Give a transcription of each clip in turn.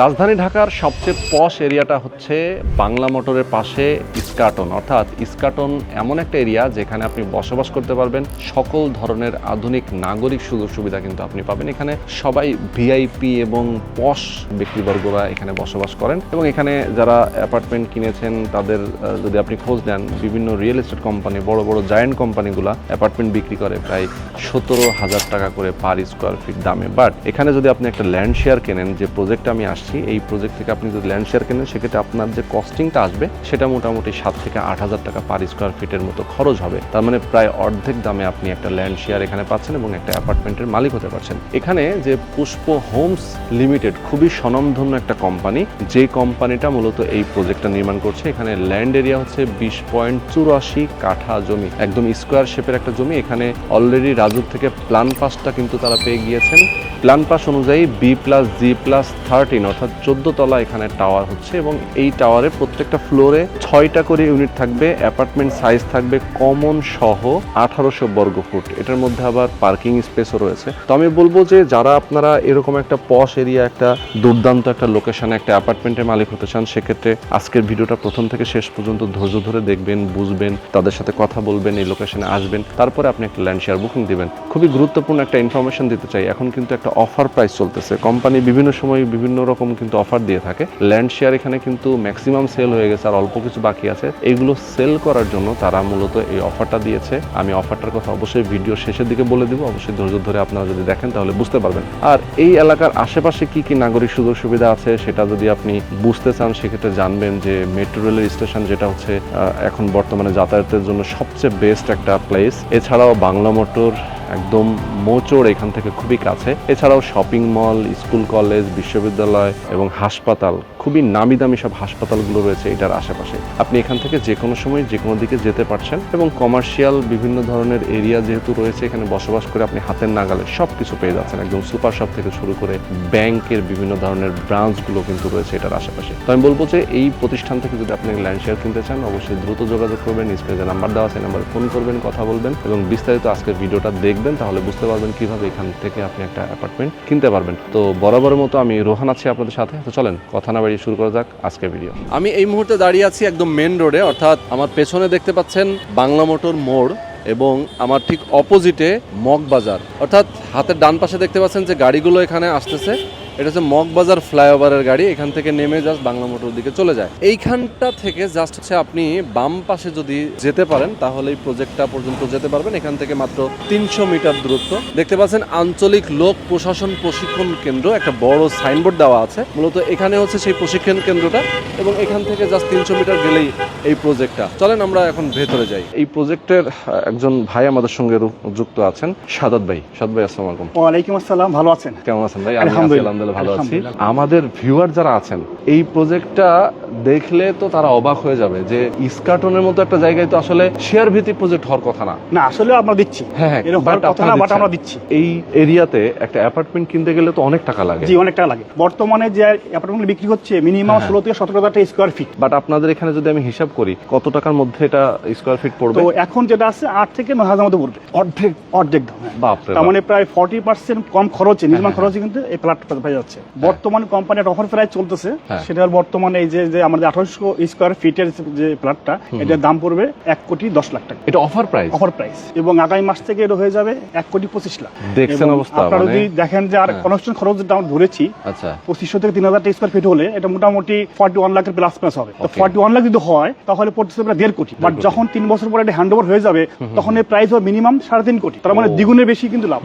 রাজধানী ঢাকার সবচেয়ে পশ এরিয়াটা হচ্ছে বাংলা মোটরের পাশে ইস্কাটন, অর্থাৎ ইস্কাটন এমন একটা এরিয়া যেখানে আপনি বসবাস করতে পারবেন। সকল ধরনের আধুনিক নাগরিক সুযোগ সুবিধা কিন্তু আপনি পাবেন। এখানে সবাই ভিআইপি এবং পশ ব্যক্তিবর্গরা এখানে বসবাস করেন এবং এখানে যারা অ্যাপার্টমেন্ট কিনেছেন তাদের যদি আপনি খোঁজ নেন, বিভিন্ন রিয়েল এস্টেট কোম্পানি, বড় বড় জায়ান্ট কোম্পানিগুলো অ্যাপার্টমেন্ট বিক্রি করে প্রায় 17,000 টাকা করে পার স্কোয়ার ফিট দামে। বাট এখানে যদি আপনি একটা ল্যান্ড শেয়ার কেনেন, যে প্রজেক্টে আমি আসছি এই প্রজেক্ট থেকে আপনি যদি ল্যান্ড শেয়ার কেনেন, সেক্ষেত্রে আপনার যে কস্টিংটা আসবে সেটা মোটামুটি 7 থেকে 8,000 টাকা পার স্কোয়ার ফিটের মতো খরচ হবে। তার মানে প্রায় অর্ধেক দামে আপনি একটা ল্যান্ড শেয়ার এখানে পাচ্ছেন এবং একটা অ্যাপার্টমেন্টের মালিক হতে পারছেন। এখানে যে পুষ্প হোমস লিমিটেড খুবই স্বনামধন্য একটা কোম্পানি, যে কোম্পানিটা মূলত এই প্রজেক্টটা নির্মাণ করছে। এখানে ল্যান্ড এরিয়া হচ্ছে 20.84 কাঠা জমি, একদম স্কোয়ার শেপের একটা জমি। এখানে অলরেডি রাজুক থেকে প্ল্যান পাসটা কিন্তু তারা পেয়ে গিয়েছেন। প্ল্যান পাস অনুযায়ী B+G+13 অর্থাৎ 14 তলা এখানে টাওয়ার হচ্ছে এবং এই টাওয়ারে প্রত্যেকটা ফ্লোরে 6টা করে ইউনিট থাকবে। অ্যাপার্টমেন্ট সাইজ থাকবে কমন সহ 1800 বর্গ ফুট। এটার মধ্যে আবার পার্কিং স্পেসও রয়েছে। তো আমি বলবো যে যারা আপনারা এরকম একটা পশ এরিয়া, একটা দুর্দান্ত একটা লোকেশনে একটা অ্যাপার্টমেন্টের মালিক হতে চান, সেক্ষেত্রে আজকের ভিডিওটা প্রথম থেকে শেষ পর্যন্ত ধৈর্য ধরে দেখবেন, বুঝবেন, তাদের সাথে কথা বলবেন, এই লোকেশনে আসবেন, তারপরে আপনি একটা ল্যান্ড শেয়ার বুকিং দিবেন। খুবই গুরুত্বপূর্ণ একটা ইনফরমেশন দিতে চাই, এখন কিন্তু একটা অফার প্রাইস চলতেছে। কোম্পানি বিভিন্ন সময় বিভিন্ন রকম কিন্তু অফার দিয়ে থাকে। ল্যান্ড শেয়ার এখানে কিন্তু ম্যাক্সিমাম সেল হয়ে গেছে, আর অল্প কিছু বাকি আছে। এইগুলো সেল করার জন্য তারা মূলত এই অফারটা দিয়েছে। আমি অফারটার কথা অবশ্যই ভিডিও শেষের দিকে বলে দিব, অবশ্যই ধৈর্য ধরে আপনারা যদি দেখেন তাহলে বুঝতে পারবেন। আর এই এলাকার আশেপাশে কি কি নাগরিক সুযোগ সুবিধা আছে সেটা যদি আপনি বুঝতে চান, সেক্ষেত্রে জানবেন যে মেট্রো রেলের স্টেশন, যেটা হচ্ছে এখন বর্তমানে যাতায়াতের জন্য সবচেয়ে বেস্ট একটা প্লেস। এছাড়াও বাংলা মোটর একদম মোচড় এখান থেকে খুবই কাছে। এছাড়াও শপিং মল, স্কুল, কলেজ, বিশ্ববিদ্যালয় এবং হাসপাতাল, খুবই নামি দামি সব হাসপাতালগুলো রয়েছে এটার আশেপাশে। আপনি এখান থেকে যে কোনো সময় যে কোনো দিকে যেতে পারছেন এবং কমার্শিয়াল বিভিন্ন ধরনের এরিয়া যেহেতু রয়েছে, এখানে বসবাস করে আপনি হাতের নাগালে সব কিছু পেয়ে যাচ্ছেন। একদম সুপার শপ থেকে শুরু করে ব্যাংকের বিভিন্ন ধরনের ব্রাঞ্চগুলো কিন্তু রয়েছে এটার আশেপাশে। তো আমি বলবো যে এই প্রতিষ্ঠান থেকে যদি আপনি ল্যান্ড শেয়ার কিনতে চান, অবশ্যই দ্রুত যোগাযোগ করবেন। স্ক্রিনে যে নাম্বার দেওয়া আছে, নাম্বারে ফোন করবেন, কথা বলবেন এবং বিস্তারিত আজকের ভিডিওটা দেখবেন, তাহলে বুঝতে পারবেন কিভাবে এখান থেকে আপনি একটা অ্যাপার্টমেন্ট কিনতে পারবেন। তো বরাবরের মতো আমি রোহান আছি আপনাদের সাথে। তো চলেন কথা না বাড়িয়ে শুরু করা যাক আজকের ভিডিও। আমি এই মুহূর্তে দাঁড়িয়ে আছি একদম মেন রোডে, অর্থাৎ আমার পেছনে দেখতে পাচ্ছেন বাংলা মোটর মোড় এবং আমার ঠিক অপোজিটে মগবাজার, অর্থাৎ হাতের ডান পাশে দেখতে পাচ্ছেন যে গাড়িগুলো এখানে আসতেছে, এটা হচ্ছে মগবাজার ফ্লাইওভারের গাড়ি। এখান থেকে নেমে জাস্ট বাংলা মোটর দিকে চলে যায়। এইখানটা থেকে জাস্ট হচ্ছে আপনি বাম পাশে যদি যেতে পারেন তাহলে এই প্রজেক্টটা পর্যন্ত যেতে পারবেন। এখান থেকে মাত্র 300 মিটার দূরত্ব। দেখতে পাচ্ছেন আঞ্চলিক লোক প্রশাসন প্রশিক্ষণ কেন্দ্র, একটা বড় সাইনবোর্ড দেওয়া আছে। মূলত এখানে হচ্ছে সেই প্রশিক্ষণ কেন্দ্রটা এবং এখান থেকে জাস্ট 300 মিটার গেলেই এই প্রজেক্টটা। চলেন আমরা এখন ভেতরে যাই। এই প্রজেক্টের একজন ভাই আমাদের সঙ্গে যুক্ত আছেন, সাদাত ভাই। সাদাত ভাই, আসসালামু আলাইকুম। ওয়ালাইকুম আসসালাম, ভালো আছেন? কেমন আছেন ভাই? আলহামদুলিল্লাহ ভালো আছি। আমাদের ভিউয়ার যারা আছেন, এই প্রজেক্টটা দেখলে তো তারা অবাক হয়ে যাবে যে ইস্কাটনের মতো একটা জায়গায় তো আসলে শেয়ার ভিত্তিক প্রজেক্ট হওয়ার কথা না। না, আসলে আমরা দিচ্ছি। হ্যাঁ, এরকম কথা না, বাট আমরা দিচ্ছি। এই এরিয়াতে একটা অ্যাপার্টমেন্ট কিনতে গেলে তো অনেক টাকা লাগে। জি, অনেক টাকা লাগে। বর্তমানে যে অ্যাপার্টমেন্ট বিক্রি হচ্ছে মিনিমাম 16 থেকে 17,000 টাকা স্কয়ার ফিট। বাট আপনাদের এখানে যদি আমি হিসাব করি কত টাকার মধ্যে এটা স্কয়ার ফিট পড়বে? তো এখন যেটা আছে 8 থেকে 9,000 মধ্যে পড়বে। অর্ধেক দাম। বাপরে, তার মানে প্রায় 40% কম খরচে, নির্মাণ খরচে কিন্তু এই প্লটটা পেয়ে যাচ্ছে। বর্তমানে কোম্পানি একটা অফার প্রাইস চলতেছে, সেটার বর্তমানে এই যে আমাদের 1800 স্কয়ার ফিটের যে প্লটটা, এটার দাম পড়বে 1,20,00,000 টাকা। এটা অফার প্রাইস এবং আগামী মাস থেকে এটা হয়ে যাবে 1,25,00,000। দেখছেন অবস্থা? আপনারা যদি দেখেন যে আর কনস্ট্রাকশন খরচ যেটা আমরা ধরেছি, আচ্ছা 2,500 থেকে 3,000 টাকা স্কয়ার ফিট হলে এটা মোটামুটি 41 লাখের প্লাস হবে। তো 41 লাখ যদি হয় তাহলে পড়তেছে প্রায় 1.5 কোটি। বাট যখন 3 বছর পরে এটা হ্যান্ডওভার হয়ে যাবে তখন এর প্রাইস হবে মিনিমাম 3.5 কোটি। তার মানে দ্বিগুণের বেশি কিন্তু লাভ।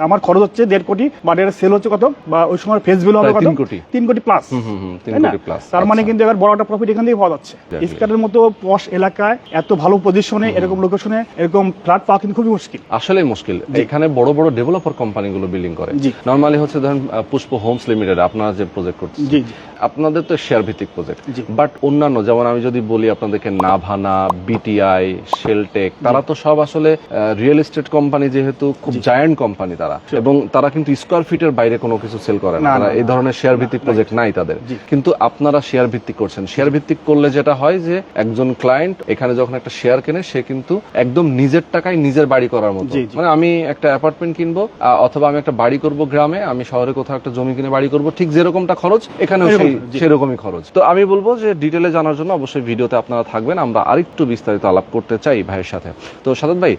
আমার খরচ হচ্ছে 1.5 কোটি, বাট এর সেল হচ্ছে কত, বা ওই সময় ফেস ভ্যালু হবে কত? 3 কোটি প্লাস। তার মানে কিন্তু এবার বড় একটা প্রফিট এখান থেকে পাওয়া যাচ্ছে। ইস্কাটের মতো পশ এলাকায় এত ভালো পজিশনে, এরকম লোকেশনে এরকম ফ্ল্যাট পাওয়া কিন্তু খুবই মুশকিল, আসলে মুশকিল। এখানে বড় বড় ডেভেলপার কোম্পানিগুলো বিল্ডিং করে। নরমালি হচ্ছে ধরেন পুষ্প হোমস লিমিটেড আপনারা যে প্রজেক্ট করছেন, আপনাদের তো শেয়ার ভিত্তিক প্রজেক্ট, জি। বাট অন্যান্য যেমন আমি যদি বলি আপনাদেরকে নাভানা, বিটিআই, শেলটেক, তারা তো সব আসলে রিয়েল এস্টেট কোম্পানি, যেহেতু খুব জায়ান্ট কোম্পানি তারা, এবং তারা কিন্তু স্কোয়ার ফিটের বাইরে কোনো কিছু সেল করে না, তারা এই ধরনের শেয়ার ভিত্তিক প্রজেক্ট নাই তাদের। কিন্তু আপনারা শেয়ার ভিত্তিক করছেন। শেয়ার ভিত্তিক করলে যেটা হয় যে একজন ক্লায়েন্ট এখানে যখন একটা শেয়ার কেনে, সে কিন্তু একদম নিজের টাকায় নিজের বাড়ি করার মতো। মানে আমি একটা অ্যাপার্টমেন্ট কিনবো অথবা আমি একটা বাড়ি করব গ্রামে, আমি শহরে কোথাও একটা জমি কিনে বাড়ি করব, ঠিক যেরকমটা খরচ এখানেও সেরকমই খরচ। তো আমি বলবো যে ডিটেলে জানার জন্য অবশ্যই ভিডিওতে আপনারা থাকবেন, আমরা আরেকটু বিস্তারিত আলাপ করতে চাই ভাইয়ের সাথে। তো সাদাত ভাই,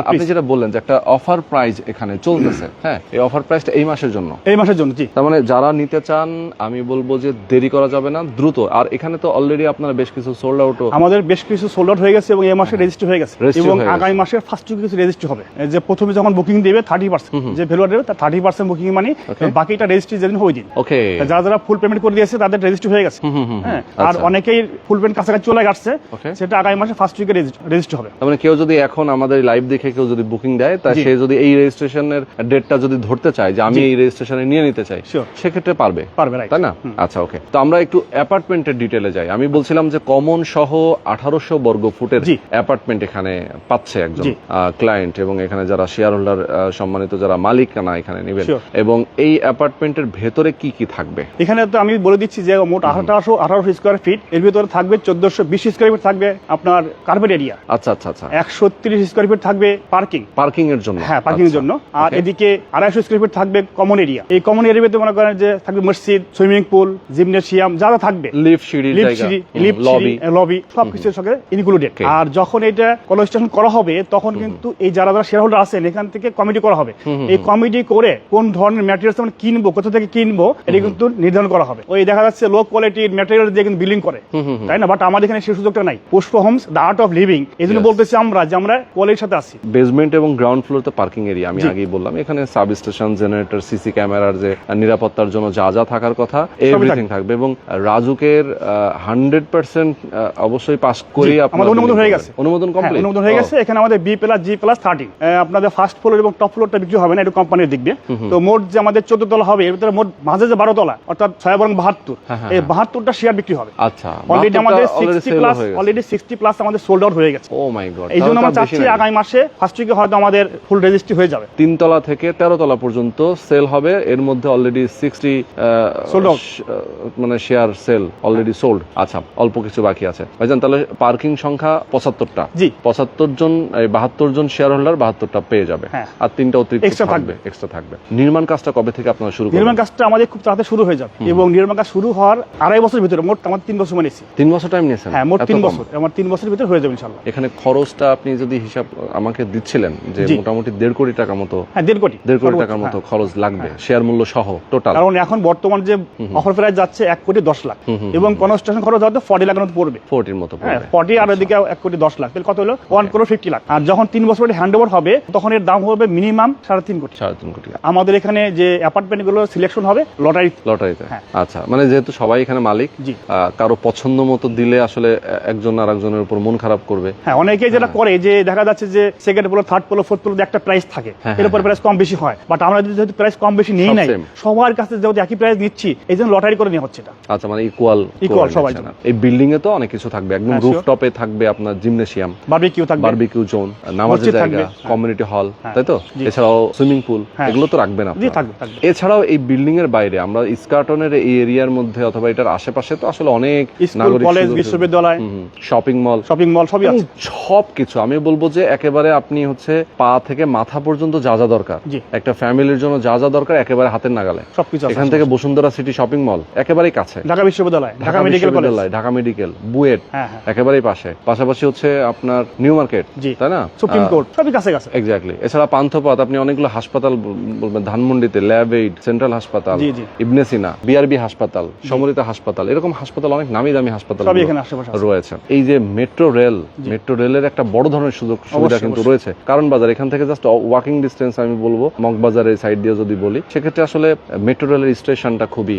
আপনি যেটা বললেন যে একটা অফার প্রাইস এখানে চলতেছে, হ্যাঁ, এই অফার প্রাইসটা এই মাসের জন্য, এই মাসের জন্য। জি, তার মানে যারা নিতে চান আমি বলবো যে দেরি করা যাবে না, দ্রুত। আর এখানে তো অলরেডি আপনারা বেশ কিছু সোল্ড আউট, আমাদের বেশ কিছু সোল্ড আউট হয়ে গেছে এবং এই মাসে রেজিস্ট্রি হয়ে গেছে, এবং আগামী মাসের ফার্স্ট উইকে কিছু রেজিস্ট্রি হবে। যে প্রথমে যখন বুকিং দেবে 30%, যে ভ্যালু দেবে তার 30% বুকিং মানি, বাকিটা রেজিস্ট্রি যেদিন হয়ে দিন। ওকে, যারা যারা ফুল পেমেন্ট করে দিয়েছে তাদের রেজিস্ট্রি হয়ে গেছে, হ্যাঁ। আর অনেকেই ফুল পেমেন্ট কাছাকাছি চলে গেছে, সেটা আগামী মাসে ফার্স্ট উইকে রেজিস্ট্রি হবে। তার মানে কেউ যদি এখন আমাদের লাইভ দেখে কেউ যদি বুকিং দেয়, তা সে যদি এই রেজিস্ট্রেশনের ডেটটা যদি ধরতে চায় যে আমি এই রেজিস্ট্রেশনে নিয়ে নিতে চাই, সেক্ষেত্রে পারবে, তাই না? আচ্ছা, ওকে। তো আমরা একটু অ্যাপার্টমেন্টের ডিটেলে যাই। আমি বলছিলাম যে কমন সহ 1800 বর্গ ফুটের অ্যাপার্টমেন্ট এখানে পাচ্ছে একজন ক্লায়েন্ট, এবং এখানে যারা শেয়ার হোল্ডার, সম্মানিত যারা মালিকানা এখানে নেবেন, এবং এই অ্যাপার্টমেন্টের ভেতরে কি কি থাকবে? এখানে তো আমি বলে দিচ্ছি যে মোট 1800 স্কোয়ার ফিট, এর ভিতরে থাকবে 1420 স্কোয়ার ফিট থাকবে আপনার কার্পেট এরিয়া। আচ্ছা আচ্ছা আচ্ছা। 130 স্কোয়ার ফিট থাকবে পার্কিং এর জন্য, হ্যাঁ, পার্কিং এর জন্য। আর এদিকে 250 স্কোয়ার ফিট থাকবে কমন এরিয়া। এই কমন এরিয়াতে মনে করেন যে থাকবে মসজিদ, সুইমিং পুল, জিমনেশিয়াম, যা থাকবে, লিফট, সিঁড়ি, লবি, সবকিছুর সঙ্গে ইনক্লুডেড। আর যখন এটা কনস্ট্রাকশন করা হবে তখন কিন্তু এই যারা যারা শেয়ার হোল্ডার আছেন এখান থেকে কমিটি করা হবে। এই কমিটি করে কোন ধরনের ম্যাটেরিয়ালস আমরা কিনবো, কোথা থেকে কিনবো, এটা কিন্তু নির্ধারণ করা হবে। ওই দেখা যাচ্ছে লো কোয়ালিটির ম্যাটেরিয়াল দিয়ে কিন্তু বিল্ডিং করে, তাই না? বাট আমাদের এখানে সেই সুযোগটা নাই। Pushpa Homes, the Art of Living, এই জন্য বলতেছি আমরা যে আমরা কোয়ালিটির সাথে আছি। বেসমেন্ট এবং গ্রাউন্ড ফ্লোরতে পার্কিং এরিয়া, আমি আগেই বললাম, এখানে সাব স্টেশন, জেনারেটর, সিসি ক্যামেরার যে নিরাপত্তার জন্য যা যা থাকার কথা এভরিথিং থাকবে। এবং রাজুকের 100% অবশ্যই পাস করি আমাদের অনুমোদন হয়ে গেছে, অনুমোদন কমপ্লিট, অনুমোদন হয়ে গেছে। এখানে আমাদের B+G+30 আপনাদের ফার্স্ট ফ্লোর এবং টপ ফ্লোরটা বিক্রি হবে না, এটা কোম্পানির দেখবে। তো মোট যে আমাদের 14 তলা হবে, এর ভিতরে মোট মাঝে যে 12 তলা, অর্থাৎ 6×72, এই 72টা শেয়ার বিক্রি হবে। আচ্ছা, অলরেডি আমাদের 60+ আমাদের সোল্ড আউট হয়ে গেছে। ও মাই গড। এই জন্য আমরা চাচ্ছি আগামী মাসে ফার্স্ট উইকে হয়তো আমাদের ফুল রেজিস্ট্রি হয়ে যাবে। 3 তলা থেকে 13 তলা পর্যন্ত সেল হবে, এর মধ্যে অলরেডি 60 সোল্ড আউট, মানে শেয়ার সেল অলরেডি সোল্ড। আচ্ছা, অল্প কিছু বাকি আছে ভাইজান। তাহলে পার্কিং সংখ্যা 75টা, জি, 75 জন, 72 জন শেয়ার হোল্ডার 72টা পেয়ে যাবে, আর 3টা অতিরিক্ত এক্সট্রা থাকবে। নির্মাণ কাজটা কবে থেকে আপনারা শুরু করবেন? নির্মাণ কাজটা আমাদের খুব তাড়াতাড়ি শুরু হয়ে যাবে, এবং নির্মাণ কাজ শুরু হওয়ার 2.5 বছরের ভিতরে, মোট আমাদের 3 বছর নিয়েছি। 3 বছর টাইম নিয়েছেন? হ্যাঁ, মোট 3 বছর, আমার 3 বছরের ভিতরে হয়ে যাবে ইনশাআল্লাহ। এখানে খরচটা আপনি যদি হিসাব আমাকে দিচ্ছিলেন যে মোটামুটি 1.5 কোটি টাকা মতো, হ্যাঁ 1.5 কোটি টাকার মতো খরচ লাগবে শেয়ার মূল্য সহ টোটাল। কারণ এখন বর্তমান যে অফার প্রাইস যাচ্ছে 1,10,00,000, এবং কনস্ট্রাকশন খরচ হয়তো 40 লাখের মতো পড়বে, 40 মতো পড়বে, 40 আর এদিকে 1,10,00,000, তাহলে কত হলো? 1,50,00,000। আর যখন 3 বছর হ্যান্ডওভার হবে তখন এর দাম হবে মিনিমাম 3.5 কোটি। আমাদের এখানে যে অ্যাপার্টমেন্ট গুলো সিলেকশন হবে লটারিতে। আচ্ছা, মানে যেহেতু সবাই এখানে মালিক, কারো পছন্দ মতো দিলে আসলে একজন আর একজনের উপর মন খারাপ করবে। হ্যাঁ, অনেকে যেটা করে যে দেখা যাচ্ছে যে second floor, third floor, fourth floor একটা প্রাইস থাকে, এর উপর প্রাইস কম বেশি হয়। বাট আমরা যেহেতু প্রাইস কম বেশি নেই নাই, সবার কাছে যেহেতু একই প্রাইস নিচ্ছি, এই জন্য লটারি করে নেওয়া হচ্ছে এটা। আচ্ছা, মানে ইকুয়াল সবাই। এই বিল্ডিং এ তো অনেক কিছু থাকবে, একদম রুফটপে থাকবে আপনার জিমনেশিয়াম, বারবিকিউ জোন, নামাজের জায়গা, কমিউনিটি হল, তাই তো? এছাড়াও সুইমিং পুল, এগুলো তো রাখবেন আপনারা। এছাড়াও এই বিল্ডিং এর বাইরে আমরা ইস্কাটনের এই এরিয়ার মধ্যে অথবা এটার আশেপাশে তো আসলে অনেক নাগরিক, কলেজ, বিশ্ববিদ্যালয়, শপিং মল সবই আছে, সবকিছু। আমি বলবো যে একেবারে আপনি হচ্ছে পা থেকে মাথা পর্যন্ত যা যা দরকার, একটা ফ্যামিলির জন্য যা যা দরকার একেবারে হাতের নাগালে সবকিছু। এখান থেকে বসুন্ধরা সিটি শপিং মল একেবারেই কাছে, ঢাকা বিশ্ববিদ্যালয়, ঢাকা মেডিকেল, বুয়েট একেবারেই পাশাপাশি হচ্ছে আপনার নিউ মার্কেট, তাই না? সুপ্রিম কোর্ট সবই কাছে কাছে। এক্স্যাক্টলি। এছাড়া পান্থপথ, আপনি অনেকগুলো হাসপাতাল বলবেন, ধানমন্ডিতে ল্যাব এইড, সেন্ট্রাল হাসপাতাল, ইবনে সিনা, বিআরবি হাসপাতাল, সমরিতা হাসপাতাল, এরকম হাসপাতাল, অনেক নামি দামি হাসপাতাল রয়েছে। এই যে মেট্রো রেলের একটা বড় ধরনের সুযোগ সুবিধা কিন্তু রয়েছে। কারণ বাজার এখান থেকে জাস্ট ওয়াকিং ডিস্টেন্স, আমি বলবো মগবাজারের সাইড দিয়ে যদি বলি, সেক্ষেত্রে আসলে মেট্রো রেলের স্টেশনটা খুবই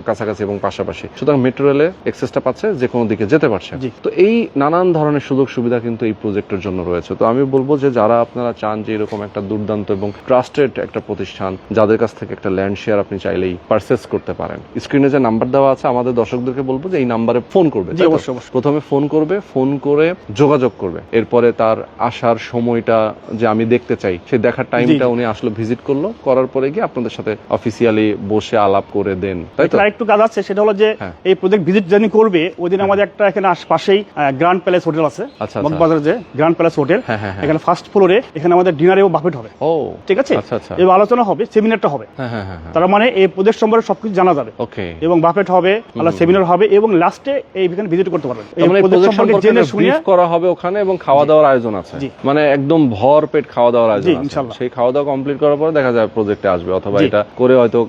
কাছাকাছি এবং পাশাপাশি, সুতরাং মেট্রো রেলে এক্সেসটা পাচ্ছে, যে কোনো দিকে যেতে পারছে। তো এই নানান ধরনের সুযোগ সুবিধা কিন্তু এই প্রজেক্টের জন্য রয়েছে। তো আমি বলবো যে যারা আপনারা চান যে এরকম একটা দুর্দান্ত এবং ট্রাস্টেড একটা প্রতিষ্ঠান, যাদের কাছ থেকে একটা ল্যান্ড শেয়ার আপনি চাইলেই পারচেস করতে পারেন, পারেন। স্ক্রিনে যে নাম্বার দেওয়া আছে আমাদের দর্শকদেরকে বলবো যে এই নাম্বারে ফোন করবে, জি তাই তো? অবশ্যই অবশ্যই। প্রথমে ফোন করবে, ফোন করে যোগাযোগ করবে, এরপরে তার আসার সময়টা যে আমি দেখতে চাই সেই দেখার টাইমটা উনি আসলে ভিজিট করলো, করার পরে গিয়ে আপনাদের সাথে অফিসিয়ালি বসে আলাপ করে দেন, তাই তো? আরেকটু কাজ আছে, সেটা হলো যে হ্যাঁ। এই প্রজেক্ট ভিজিট যিনি করবে ওই দিন আমাদের একটা এখানে আশপাশেই গ্র্যান্ড প্যালেস হোটেল আছে, আচ্ছা, মগবাজার যে গ্র্যান্ড প্যালেস হোটেল, হ্যাঁ, হ্যাঁ, হ্যাঁ। এখানে ফার্স্ট ফ্লোরে এখানে আমাদের ডিনার এবং বাফেট হবে, ও ঠিক আছে? আচ্ছা আচ্ছা, এবং আলোচনা হবে, সেমিনারটা হবে, হ্যাঁ হ্যাঁ হ্যাঁ, তার মানে এই প্রজেক্ট সম্পর্কে সবকিছু জানা যাবে, ওকে। এবং বাফেট হবে, আলাদা সেমিনার হবে, এবং লাস্টে এই এখানে ভিজিট করতে পারবেন। এই মানে প্রজেক্ট সম্পর্কে জেনে শুনে ব্রিফ করা হবে ওখানে, এবং খাওয়া দাওয়ার আয়োজন আছে, জি। মানে একদম ভর পেট খাওয়া দাওয়ার আয়োজন জি, আছে। ইনশাআল্লাহ। সেই খাওয়া দাওয়া কমপ্লিট করার পরে দেখা যায় প্রজেক্টে আসবে, অথবা জি। এটা করে হয়তো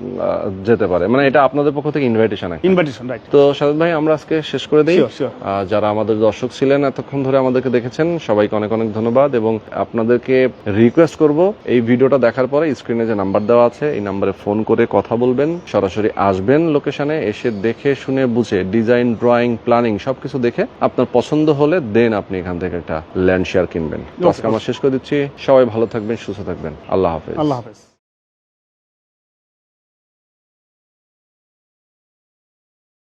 যেতে পারে, মানে এটা আপনাদের পক্ষ থেকে ইনভাইটেশন। Invitation, right. তো সাজাদ ভাই, আমরা আজকে শেষ করে দিই। Sure, sure. যারা আমাদের দর্শক ছিলেন এতক্ষণ ধরে আমাদেরকে দেখেছেন, সবাইকে অনেক অনেক ধন্যবাদ, এবং আপনাদেরকে রিকোয়েস্ট করব এই ভিডিওটা দেখার পরে স্ক্রিনে যে নাম্বার দেওয়া আছে এই নাম্বারে ফোন করে কথা বলবেন, সরাসরি আসবেন লোকেশনে, এসে দেখে শুনে বুঝে ডিজাইন, ড্রয়িং, প্ল্যানিং সবকিছু দেখে আপনার পছন্দ হলে দেন আপনি এখান থেকে একটা ল্যান্ড শেয়ার কিনবেন। তো আজকে আমরা শেষ করে দিচ্ছি। সবাই ভালো থাকবেন, সুস্থ থাকবেন। আল্লাহ হাফেজ। আল্লাহ হাফেজ।